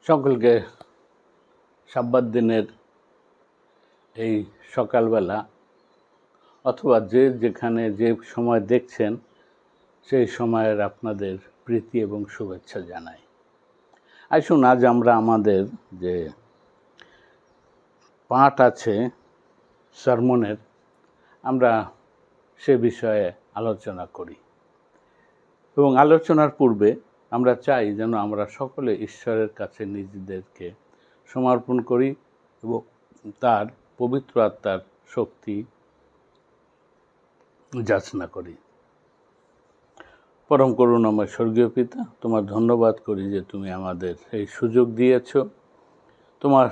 সকলকে সাব্বাত দিনের এই সকালবেলা অথবা যে যেখানে যে সময় দেখছেন সেই সময়ের আপনাদের প্রীতি এবং শুভেচ্ছা জানাই। আসুন আজ আমরা আমাদের যে পাঠ আছে সারমনের আমরা সে বিষয়ে আলোচনা করি এবং আলোচনার পূর্বে আমরা চাই যেন আমরা সকলে ঈশ্বরের কাছে নিজেদেরকে সমর্পণ করি এবং তার পবিত্র আত্মার শক্তি যাচনা করি। পরম করুণাময় স্বর্গীয় পিতা, তোমার ধন্যবাদ করি যে তুমি আমাদের এই সুযোগ দিয়েছ তোমার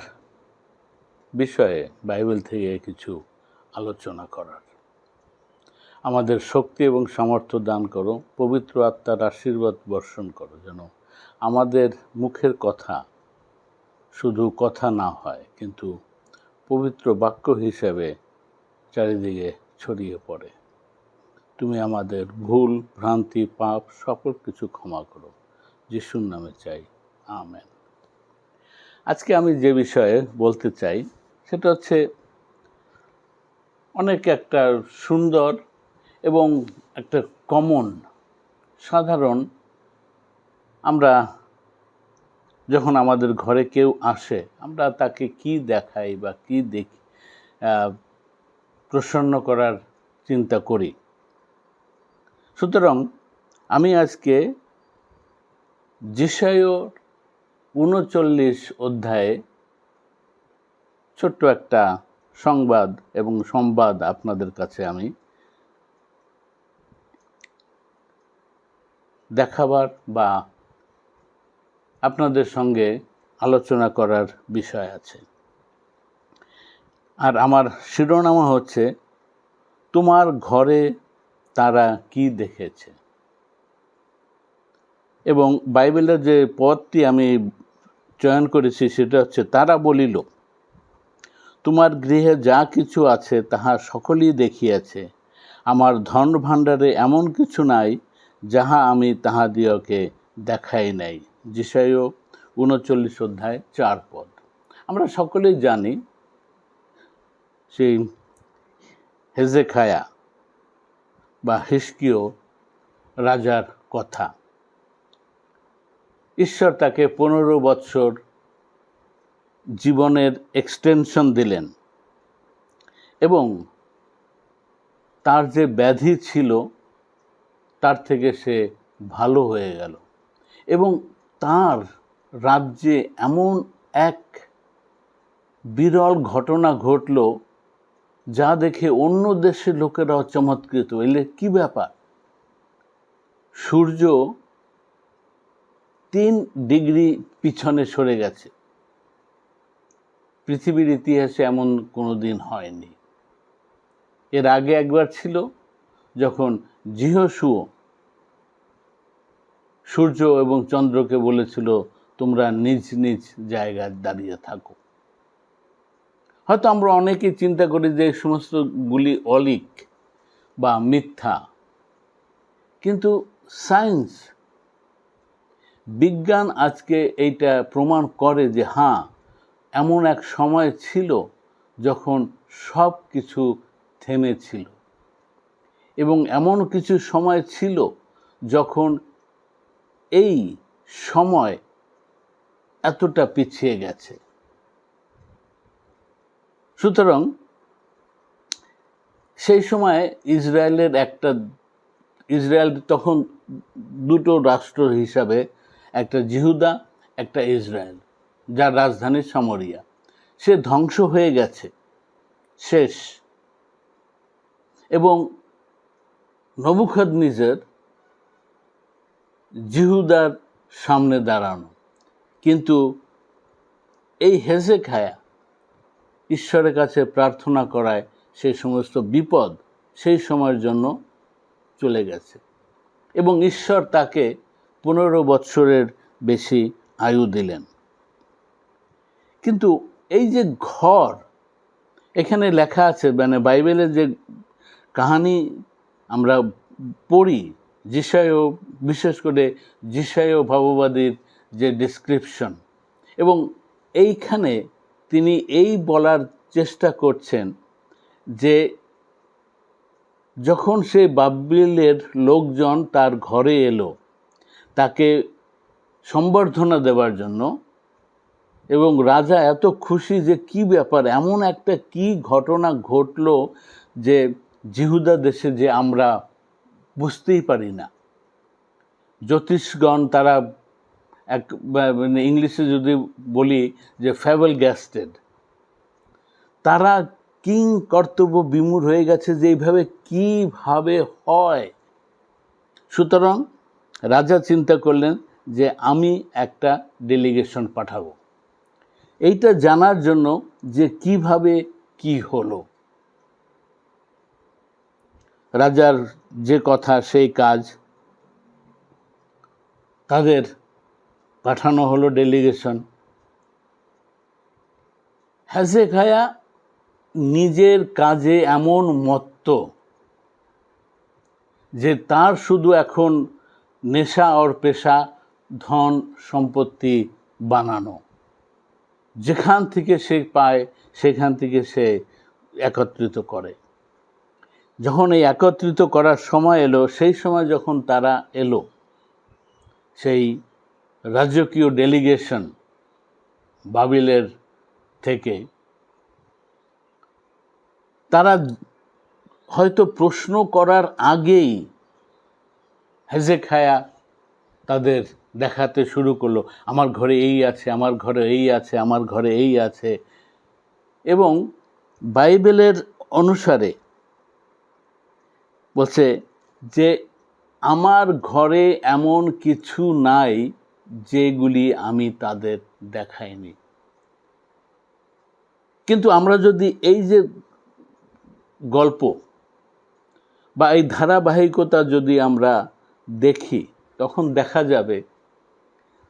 বিষয়ে বাইবেল থেকে কিছু আলোচনা করার। আমাদের শক্তি এবং সামর্থ্য দান করো, পবিত্র আত্মার আশীর্বাদ বর্ষণ করো, যেন আমাদের মুখের কথা শুধু কথা না হয়, কিন্তু পবিত্র বাক্য হিসেবে চারিদিকে ছড়িয়ে পড়ে। তুমি আমাদের ভুল, ভ্রান্তি, পাপ সকল কিছু ক্ষমা করো। যিশুর নামে চাই, আমেন। আজকে আমি যে বিষয়ে বলতে চাই সেটা হচ্ছে অনেক একটা সুন্দর এবং একটা সাধারণ, আমরা যখন আমাদের ঘরে কেউ আসে আমরা তাকে কি দেখাই বা কি দেখি, প্রসন্ন করার চিন্তা করি। সুতরাং আমি আজকে যেশায়া ৩৯ অধ্যায়ে ছোট্ট একটা সংবাদ আপনাদের কাছে আমি দেখাবার বা আপনাদের সঙ্গে আলোচনা করার বিষয় আছে। আর আমার শিরোনাম হচ্ছে, তোমার ঘরে তারা কি দেখেছে। এবং বাইবেলের যে পদটি আমি চয়ন করেছি সেটা হচ্ছে, তারা বলিল, তোমার গৃহে যা কিছু আছে তাহা সকলেই দেখিয়াছে। আমার ধন ভাণ্ডারে এমন কিছু নাই যাহা আমি তাহাদিওকে দেখাই নাই। যেশায়া ৩৯ অধ্যায় ৪ পদ। আমরা সকলেই জানি সেই হেজেকিয়া বা হিজকিয়া রাজার কথা। ঈশ্বর তাকে ১৫ বৎসর জীবনের এক্সটেনশন দিলেন এবং তার যে ব্যাধি ছিল তার থেকে সে ভালো হয়ে গেল এবং তার রাজ্যে এমন এক বিরল ঘটনা ঘটল যা দেখে অন্য দেশের লোকেরাও চমৎকৃত। এলে কি ব্যাপার? সূর্য ৩ ডিগ্রি পিছনে সরে গেছে। পৃথিবীর ইতিহাসে এমন কোনো দিন হয়নি। এর আগে একবার ছিল, যখন যিহোশূয়া সূর্য এবং চন্দ্রকে বলেছিল, তোমরা নিজ নিজ জায়গায় দাঁড়িয়ে থাকো। হয়তো আমরা অনেকেই চিন্তা করি যে এই সমস্তগুলি অলীক বা মিথ্যা, কিন্তু সায়েন্স, বিজ্ঞান আজকে এইটা প্রমাণ করে যে হ্যাঁ, এমন এক সময় ছিল যখন সব কিছু থেমেছিল এবং এমন কিছু সময় ছিল যখন এই সময় এতটা পিছিয়ে গেছে। সুতরাং সেই সময় ইসরায়েল তখন দুটো রাষ্ট্র হিসাবে, একটা জিহুদা, একটা ইসরায়েল, যার রাজধানী সামরিয়া, সে ধ্বংস হয়ে গেছে, শেষ। এবং নেবুখাদনেজার জিহুদার সামনে দাঁড়ানো, কিন্তু এই হেজেকিয়া ঈশ্বরের কাছে প্রার্থনা করায় সেই সমস্ত বিপদ সেই সময়ের জন্য চলে গেছে এবং ঈশ্বর তাকে ১৫ বৎসরের বেশি আয়ু দিলেন। কিন্তু এই যে ঘর, এখানে লেখা আছে, মানে বাইবেলের যে কাহিনী আমরা পড়ি, যেশায়া, বিশেষ করে যেশায়া ভাববাদীর যে ডেসক্রিপশন, এবং এইখানে তিনি এই বলার চেষ্টা করছেন যে যখন সে বাবিলের লোকজন তার ঘরে এলো তাকে সম্বর্ধনা দেওয়ার জন্য, এবং রাজা এত খুশি যে কি ব্যাপার, এমন একটা কি ঘটনা ঘটলো যে জিহুদা দেশে যে আমরা বুঝতেই পারি না। জ্যোতিষগণ তারা মানে ইংলিশে যদি বলি যে ফ্যাবলগ্যাস্টেড, তারা কিং কর্তব্য বিমূঢ় হয়ে গেছে যে এইভাবে কিভাবে হয়। সুতরাং রাজা চিন্তা করলেন যে আমি একটা ডেলিগেশন পাঠাবো এইটা জানার জন্য যে কিভাবে কি হলো। রাজার যে কথা সেই কাজ, তাদের পাঠানো হলো ডেলিগেশন। হেজেকিয়া নিজের কাজে এমন মত্ত যে তার শুধু এখন নেশা আর পেশা ধন সম্পত্তি বানানো, যেখান থেকে সে পায় সেখান থেকে সে একত্রিত করে। যখন এই একত্রিত করার সময় এলো, সেই সময় যখন তারা এলো, সেই রাজকীয় ডেলিগেশন বাবিলের থেকে, তারা হয়তো প্রশ্ন করার আগেই হেজেকিয়া তাদের দেখাতে শুরু করলো, আমার ঘরে এই আছে, আমার ঘরে এই আছে, আমার ঘরে এই আছে। এবং বাইবেলের অনুসারে বলছে যে আমার ঘরে এমন কিছু নাই যেগুলি আমি তাদের দেখাইনি। কিন্তু আমরা যদি এই যে গল্প বা এই ধারাবাহিকতা যদি আমরা দেখি, তখন দেখা যাবে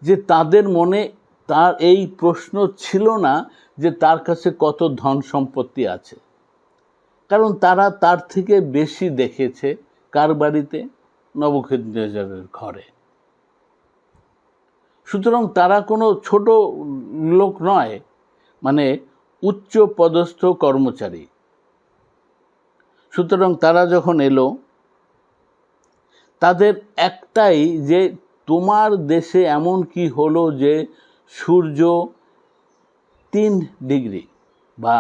যে তাদের মনে তার এই প্রশ্ন ছিল না যে তার কাছে কত ধন সম্পত্তি আছে, কারণ তারা তার থেকে বেশি দেখেছে কার বাড়িতে? নবুকদনেজারের ঘরে। সুতরাং তারা কোনো ছোট লোক নয়, মানে উচ্চ পদস্থ কর্মচারী। সুতরাং তারা যখন এলো, তাদের একটাই যে তোমার দেশে এমন কি হলো যে সূর্য 3 ডিগ্রি বা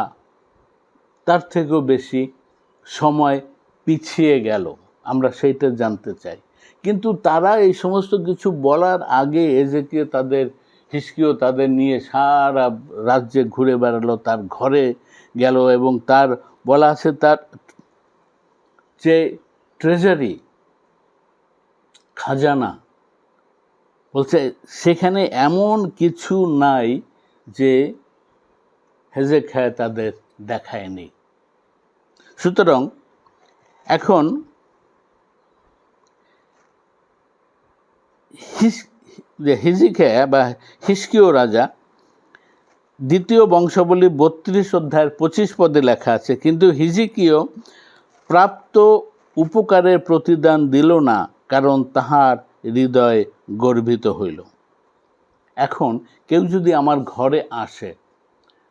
তার থেকেও বেশি সময় পিছিয়ে গেল, আমরা সেইটা জানতে চাই। কিন্তু তারা এই সমস্ত কিছু বলার আগে হিজকিয়া তাদের নিয়ে সারা রাজ্যে ঘুরে বেড়ালো, তার ঘরে গেল এবং তার বলা আছে তার যে ট্রেজারি, খাজানা, বলছে সেখানে এমন কিছু নাই যে হেজেকিয়া তাদের দেখায়নি। সুতরাং এখন হিজকিয়া বা হিজকিয় রাজা, 2 বংশাবলী 32 অধ্যায়ের 25 পদে লেখা আছে, কিন্তু হিজকিয় প্রাপ্ত উপকারের প্রতিদান দিল না, কারণ তাহার হৃদয় গর্বিত হইল। এখন কেউ যদি আমার ঘরে আসে,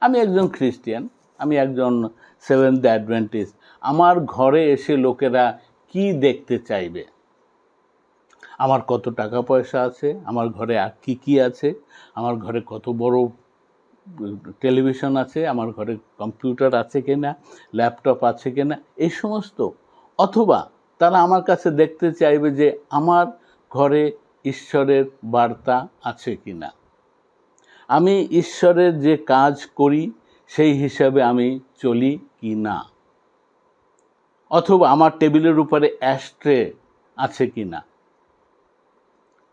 আমি একজন খ্রিস্টিয়ান, আমি একজন সেভেন্থ ডে অ্যাডভেন্টিস্ট, আমার ঘরে এসে লোকেরা কি দেখতে চাইবে? আমার কত টাকা পয়সা আছে, আমার ঘরে আর কি কি আছে, আমার ঘরে কত বড় টেলিভিশন আছে, আমার ঘরে কম্পিউটার আছে কিনা, ল্যাপটপ আছে কিনা, এই সমস্ত। অথবা তারা আমার কাছে দেখতে চাইবে যে আমার ঘরে ঈশ্বরের বার্তা আছে কিনা, আমি ঈশ্বরের যে কাজ করি সেই হিসাবে আমি চলি কি না, অথবা আমার টেবিলের উপরে অ্যাশট্রে আছে কিনা।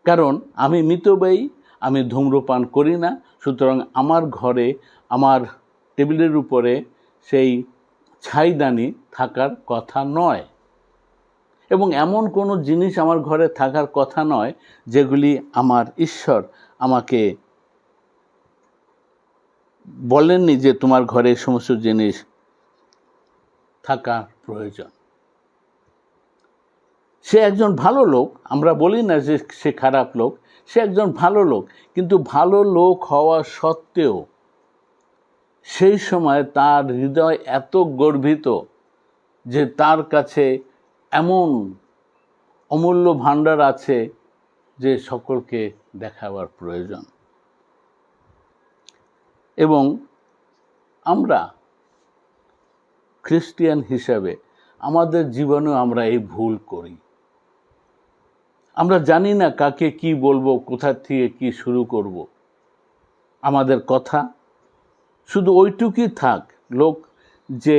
কারণ আমি মিতব্যয়ী, আমি ধূম্রপান করি না, সুতরাং আমার ঘরে আমার টেবিলের উপরে সেই ছাইদানি থাকার কথা নয়, এবং এমন কোনো জিনিস আমার ঘরে থাকার কথা নয় যেগুলি আমার ঈশ্বর আমাকে বলেননি যে তোমার ঘরে এই সমস্ত জিনিস থাকা প্রয়োজন। সে একজন ভালো লোক, আমরা বলি না যে সে খারাপ লোক, সে একজন ভালো লোক, কিন্তু ভালো লোক হওয়া সত্ত্বেও সেই সময় তার হৃদয় এত গর্বিত যে তার কাছে এমন অমূল্য ভাণ্ডার আছে যে সকলকে দেখাবার প্রয়োজন। এবং আমরা খ্রিস্টিয়ান হিসাবে আমাদের জীবনেও আমরা এই ভুল করি। আমরা জানি না কাকে কি বলবো, কোথা থেকে কি শুরু করব। আমাদের কথা শুধু ওইটুকুই থাক, লোক যে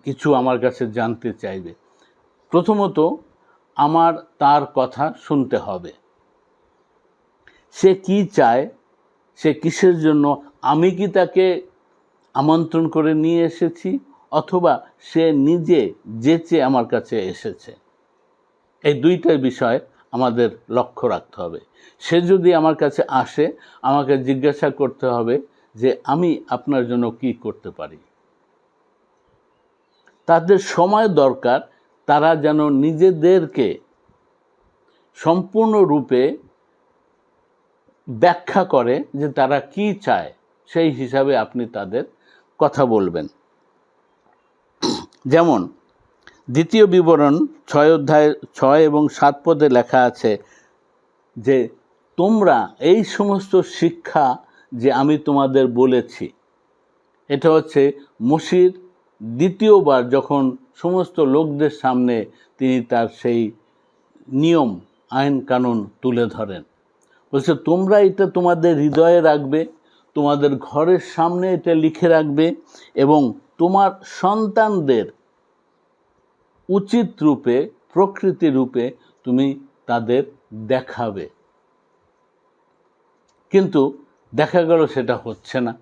কিছু আমার কাছে জানতে চাইবে। প্রথমত আমার তার কথা শুনতে হবে। সে কি চায়, সে কিসের জন্য, আমি কি তাকে আমন্ত্রণ করে নিয়ে এসেছি, অথবা সে নিজে যেচে আমার কাছে এসেছে। এই দুইটাই বিষয় আমাদের লক্ষ্য রাখতে হবে। সে যদি আমার কাছে আসে, আমাকে জিজ্ঞাসা করতে হবে যে আমি আপনার জন্য কি করতে পারি। তাদের সময় দরকার, তারা যেন নিজেদেরকে সম্পূর্ণরূপে ব্যাখ্যা করে যে তারা কি চায়, সেই হিসাবে আপনি তাদের কথা বলবেন। যেমন দ্বিতীয় বিবরণ 6 অধ্যায় 6 এবং 7 পদে লেখা আছে যে তোমরা এই সমস্ত শিক্ষা যে আমি তোমাদের বলেছি, এটা হচ্ছে মসির দ্বিতীয়বার যখন সমস্ত লোকদের সামনে তিনি তার সেই নিয়ম আইন কানুন তুলে ধরেন। বলছে তোমরা এটা তোমাদের হৃদয়ে রাখবে, তোমাদের ঘরের সামনে এটা লিখে রাখবে, এবং তোমার সন্তানদের উচিত রূপে, প্রকৃতি রূপে তুমি তাদের দেখাবে। কিন্তু দেখা গেল সেটা হচ্ছে না।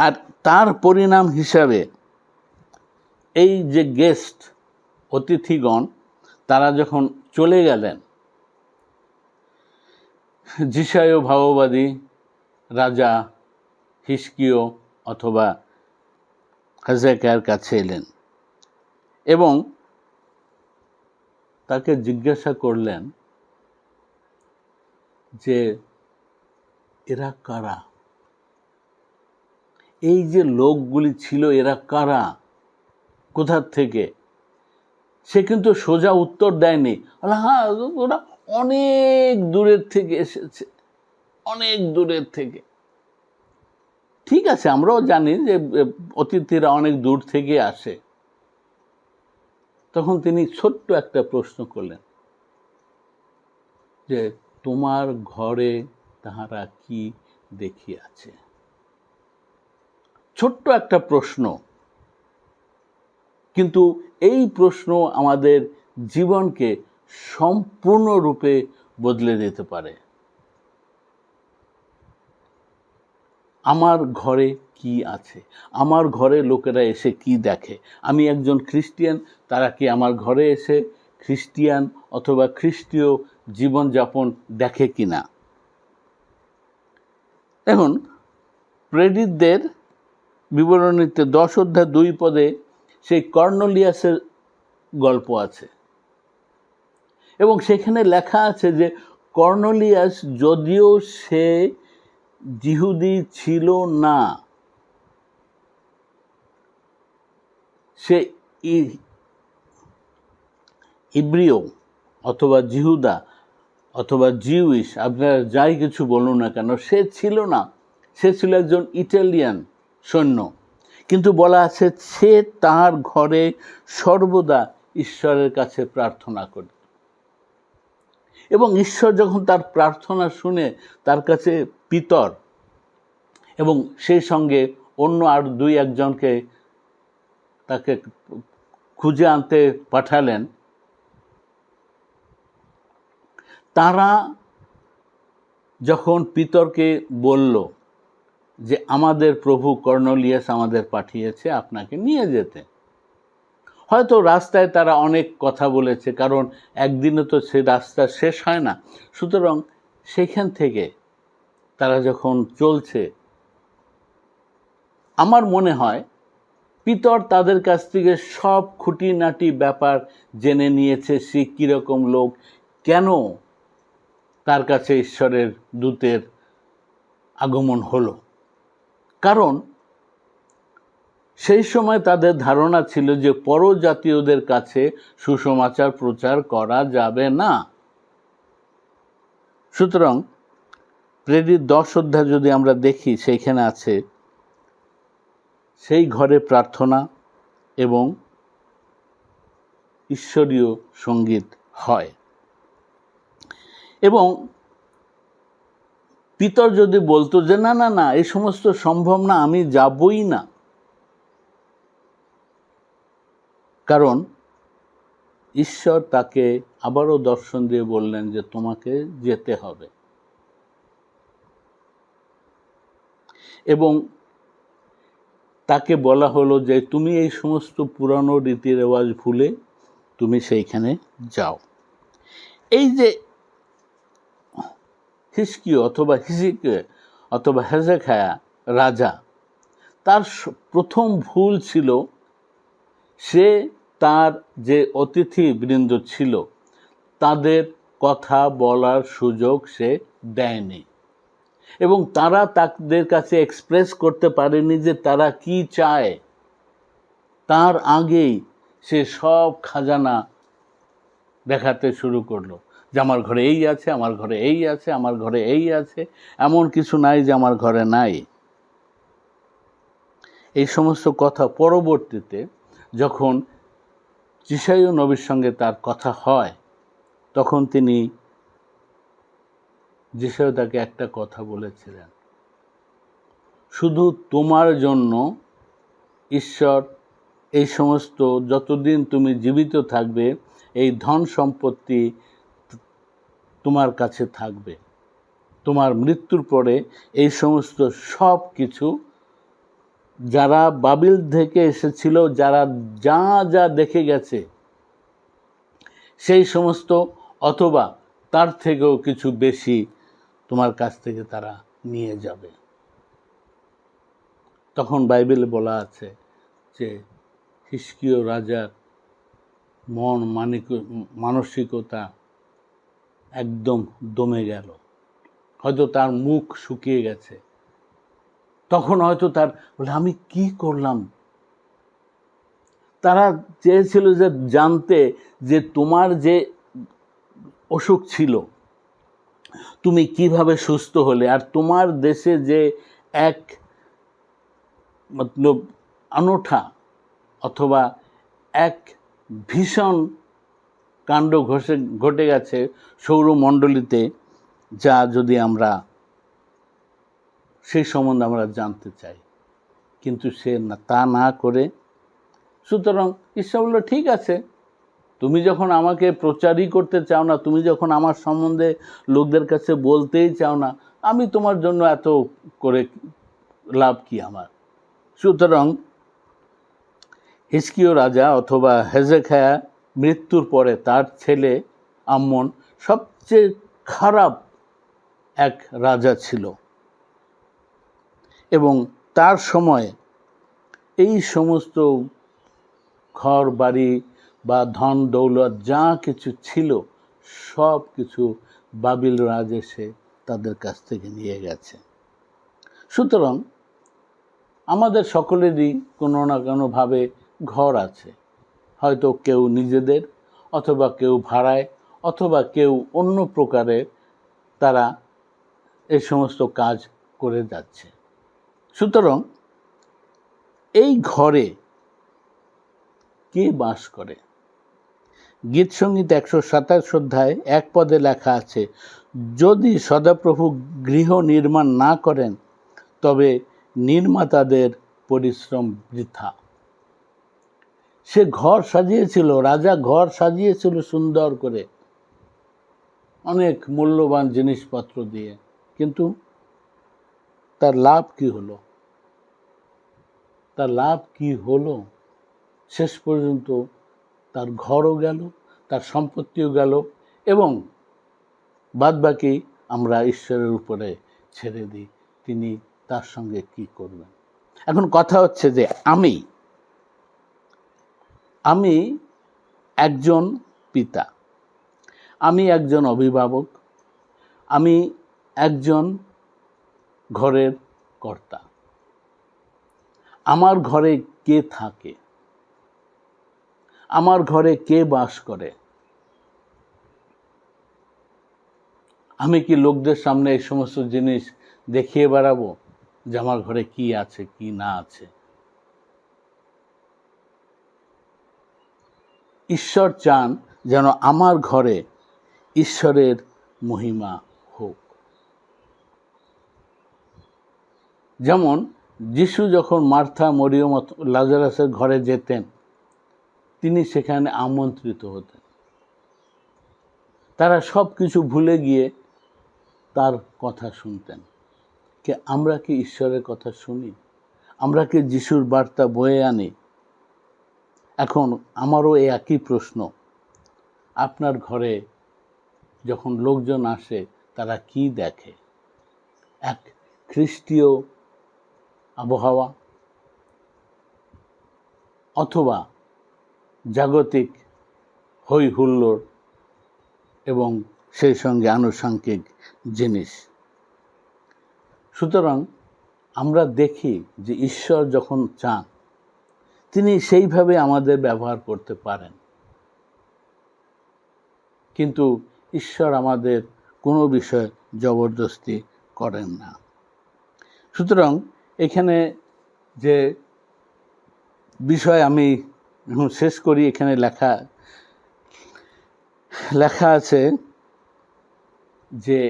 আর তার পরিণাম হিসাবে এই যে গেস্ট, অতিথিগণ, তারা যখন চলে গেলেন, যিশায় ভাববাদী রাজা হিজকিয় অথবা হেজেকিয়ার কাছে এলেন এবং তাকে জিজ্ঞাসা করলেন যে এরা কারা, এই যে লোকগুলি ছিল এরা কারা, কোথা থেকে? সে কিন্তু সোজা উত্তর দেয়নি। হ্যাঁ, ওরা অনেক দূরের থেকে এসেছে, অনেক দূরের থেকে। ঠিক আছে, আমরাও জানি যে অতিথিরা অনেক দূর থেকে আসে। তখন তিনি ছোট্ট একটা প্রশ্ন করলেন যে তোমার ঘরে তাহারা কি দেখিয়াছে? ছোট্ট একটা প্রশ্ন, কিন্তু এই প্রশ্ন আমাদের জীবনকে সম্পূর্ণরূপে বদলে দিতে পারে। আমার ঘরে কি আছে? আমার ঘরে লোকেরা এসে কি দেখে? আমি একজন খ্রিস্টিয়ান, তারা কি আমার ঘরে এসে খ্রিস্টিয়ান অথবা খ্রিস্টীয় জীবনযাপন দেখে কিনা? এখন প্রেরিতদের বিবরণীতে 10 অধ্যায় 2 পদে সেই কর্নেলিয়াসের গল্প আছে, এবং সেখানে লেখা আছে যে কর্নেলিয়াস যদিও সে যিহুদি ছিল না, সে ইব্রিয় অথবা জিহুদা অথবা জিউইশ, আপনারা যাই কিছু বলুন না কেন, সে ছিল না, সে ছিল একজন ইটালিয়ান সৈন্য। কিন্তু বলা আছে সে তার ঘরে সর্বদা ঈশ্বরের কাছে প্রার্থনা করে, এবং ঈশ্বর যখন তার প্রার্থনা শুনে তার কাছে পিতর এবং সেই সঙ্গে অন্য আর 2-1জনকে তাকে খুঁজে আনতে পাঠালেন, তারা যখন পিতরকে বলল যে আমাদের প্রভু কর্নেলিয়াস আমাদের পাঠিয়েছে আপনাকে নিয়ে যেতে, হয়তো রাস্তায় তারা অনেক কথা বলেছে, কারণ একদিনে তো সে রাস্তা শেষ হয় না। সুতরাং সেখান থেকে তারা যখন চলছে, আমার মনে হয় পিতর তাদের কাছ থেকে সব খুঁটিনাটি ব্যাপার জেনে নিয়েছে, সে কীরকম লোক, কেন তার কাছে ঈশ্বরের দূতের আগমন হলো। কারণ সেই সময় তাদের ধারণা ছিল যে পরজাতীয়দের কাছে সুসমাচার প্রচার করা যাবে না। সুতরাং প্রেরিত 10 অধ্যায় যদি আমরা দেখি, সেইখানে আছে সেই ঘরে প্রার্থনা এবং ঈশ্বরীয় সঙ্গীত হয়। এবং পিতর যদি বলতো যে না না না, এই সমস্ত সম্ভব না, আমি যাবই না, কারণ ঈশ্বর তাকে আবারও দর্শন দিয়ে বললেন যে তোমাকে যেতে হবে, এবং তাকে বলা হলো যে তুমি এই সমস্ত পুরানো রীতি রেওয়াজ ভুলে তুমি সেইখানে যাও। এই যে হিজকিয়্যাহ অথবা হিজকিয়্যাহ অথবা হেজেকিয়াহ রাজা, তার প্রথম ভুল ছিল সে তার যে অতিথিবৃন্দ ছিল তাদের কথা বলার সুযোগ সে দেয়নি, এবং তারা তাদের কাছে এক্সপ্রেস করতে পারেনি যে তারা কি চায়। তার আগেই সে সব খাজানা দেখাতে শুরু করলো যে আমার ঘরে এই আছে, আমার ঘরে এই আছে, আমার ঘরে এই আছে, এমন কিছু নাই যে আমার ঘরে নাই। এই সমস্ত কথা পরবর্তীতে যখন যিশাইয়া নবীর সঙ্গে তার কথা হয়, তখন তিনি যিশাইয়া তাকে একটা কথা বলেছিলেন, শুধু তোমার জন্য ঈশ্বর এই সমস্ত যতদিন তুমি জীবিত থাকবে এই ধন সম্পত্তি তোমার কাছে থাকবে, তোমার মৃত্যুর পরে এই সমস্ত সব কিছু যারা বাবিল থেকে এসেছিল, যারা যা যা দেখে গেছে সেই সমস্ত অথবা তার থেকেও কিছু বেশি তোমার কাছ থেকে তারা নিয়ে যাবে। তখন বাইবেলে বলা আছে যে হিজকিয়্যাহ রাজার মানসিকতা একদম দমে গেল, হয়তো তার মুখ শুকিয়ে গেছে। তখন হয়তো তার বলে আমি কি করলাম। তারা চেয়েছিল যে জানতে যে তোমার যে অসুখ ছিল তুমি কিভাবে সুস্থ হলে, আর তোমার দেশে যে এক মতলব অনূঠা অথবা এক ভীষণ কাণ্ড ঘটে গেছে সৌরমণ্ডলীতে, যা যদি আমরা সেই সম্বন্ধে আমরা জানতে চাই। কিন্তু সে তা না করে, সুতরাং ঈশ্বর বলল ঠিক আছে, তুমি যখন আমাকে প্রচারই করতে চাও না, তুমি যখন আমার সম্বন্ধে লোকদের কাছে বলতেই চাও না, আমি তোমার জন্য এত করে লাভ কি আমার। সুতরাং হিজকিয়্যাহ রাজা অথবা হেজেকিয়াহ মৃত্যুর পরে তার ছেলে আমন সবচেয়ে খারাপ এক রাজা ছিল, এবং তার সময় এই সমস্ত ঘর বাড়ি বা ধন দৌলত যা কিছু ছিল সব কিছু বাবিল রাজ এসে তাদের কাছ থেকে নিয়ে গেছে। সুতরাং আমাদের সকলেরই কোনো না কোনোভাবে ঘর আছে, হয়তো কেউ নিজেদের, অথবা কেউ ভাড়ায়, অথবা কেউ অন্য প্রকারের তারা এই সমস্ত কাজ করে যাচ্ছে। সুতরাং এই ঘরে কে বাস করে? গীতসংগীত 127 অধ্যায় 1 পদে লেখা আছে, যদি সদাপ্রভু গৃহ নির্মাণ না করেন তবে নির্মাতাদের পরিশ্রম বৃথা। সে ঘর সাজিয়েছিল, রাজা ঘর সাজিয়েছিল সুন্দর করে অনেক মূল্যবান জিনিসপত্র দিয়ে, কিন্তু তার লাভ কি হলো? তার লাভ কি হলো? শেষ পর্যন্ত তার ঘরও গেল, তার সম্পত্তিও গেল, এবং বাদবাকি আমরা ঈশ্বরের উপরে ছেড়ে দিই, তিনি তার সঙ্গে কি করবেন। এখন কথা হচ্ছে যে আমি একজন পিতা, আমি একজন অভিভাবক, আমি একজন ঘরের কর্তা। আমার ঘরে কে থাকে? আমার ঘরে কে বাস করে? আমি কি লোকদের সামনে এই সমস্ত জিনিস দেখিয়ে বেড়াবো যে আমার ঘরে কি আছে কি না আছে? ঈশ্বর চান যেন আমার ঘরে ঈশ্বরের মহিমা হোক। যেমন যিশু যখন মার্থা, মরিয়ম, লাজারাসের ঘরে যেতেন, তিনি সেখানে আমন্ত্রিত হতেন। তারা সব কিছু ভুলে গিয়ে তার কথা শুনতেন। আমরা কি ঈশ্বরের কথা শুনি? আমরা কি যিশুর বার্তা বয়ে আনি? এখন আমারও এই একই প্রশ্ন, আপনার ঘরে যখন লোকজন আসে তারা কি দেখে? এক খ্রিস্টীয় আবহাওয়া, অথবা জাগতিক হই হুল্লোড় এবং সেই সঙ্গে আনুষঙ্গিক জিনিস? সুতরাং আমরা দেখি যে ঈশ্বর যখন চান তিনি সেইভাবে আমাদের ব্যবহার করতে পারেন, কিন্তু ঈশ্বর আমাদের কোনো বিষয় জবরদস্তি করেন না। সুতরাং এখানে যে বিষয় আমি এখন শেষ করি, এখানে লেখা আছে যে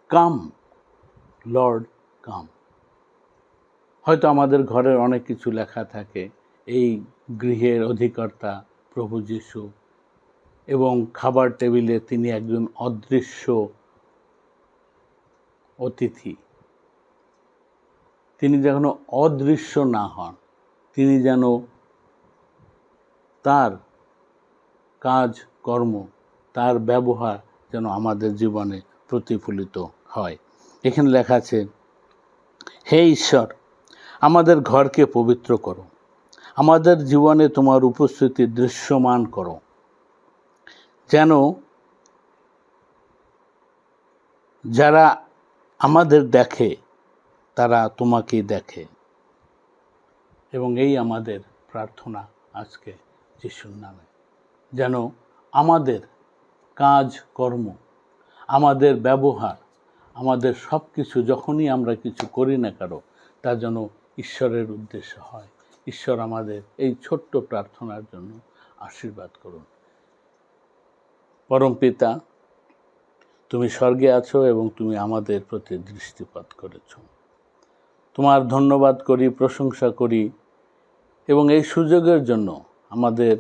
কাম লর্ড কাম। হয়তো আমাদের ঘরের অনেক কিছু লেখা থাকে, এই গৃহের অধিকর্তা প্রভু যীশু, এবং খাবার টেবিলে তিনি একজন অদৃশ্য অতিথি। তিনি যেন অদৃশ্য না হন, তিনি যেন তার কাজ কর্ম, তার ব্যবহার যেন আমাদের জীবনে প্রতিফলিত হয়। এখানে লেখা আছে, হে ঈশ্বর, আমাদের ঘরকে পবিত্র করো, আমাদের জীবনে তোমার উপস্থিতি দৃশ্যমান করো, যেন যারা আমাদের দেখে তারা তোমাকেই দেখে। এবং এই আমাদের প্রার্থনা আজকে যিশুর নামে, যেন আমাদের কাজ কর্ম, আমাদের ব্যবহার, আমাদের সব কিছু যখনই আমরা কিছু করি না কারো, তা যেন ঈশ্বরের উদ্দেশ্য হয়। ঈশ্বর আমাদের এই ছোট্ট প্রার্থনার জন্য আশীর্বাদ করুন। পরম পিতা, তুমি স্বর্গে আছো এবং তুমি আমাদের প্রতি দৃষ্টিপাত করেছ। তোমার ধন্যবাদ করি, প্রশংসা করি, এবং এই সুযোগের জন্য আমাদের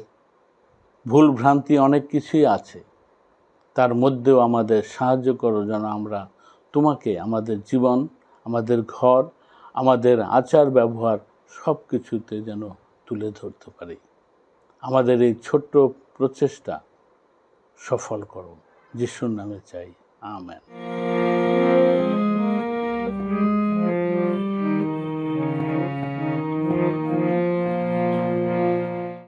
ভুল ভ্রান্তি অনেক কিছুই আছে, তার মধ্যেও আমাদের সাহায্য করো যেন আমরা তোমাকে আমাদের জীবন, আমাদের ঘর, আমাদের আচার ব্যবহার সব কিছুতে যেন তুলে ধরতে পারি। আমাদের এই ছোট্ট প্রচেষ্টা সফল করো, যিশুর নামে চাই, আমেন।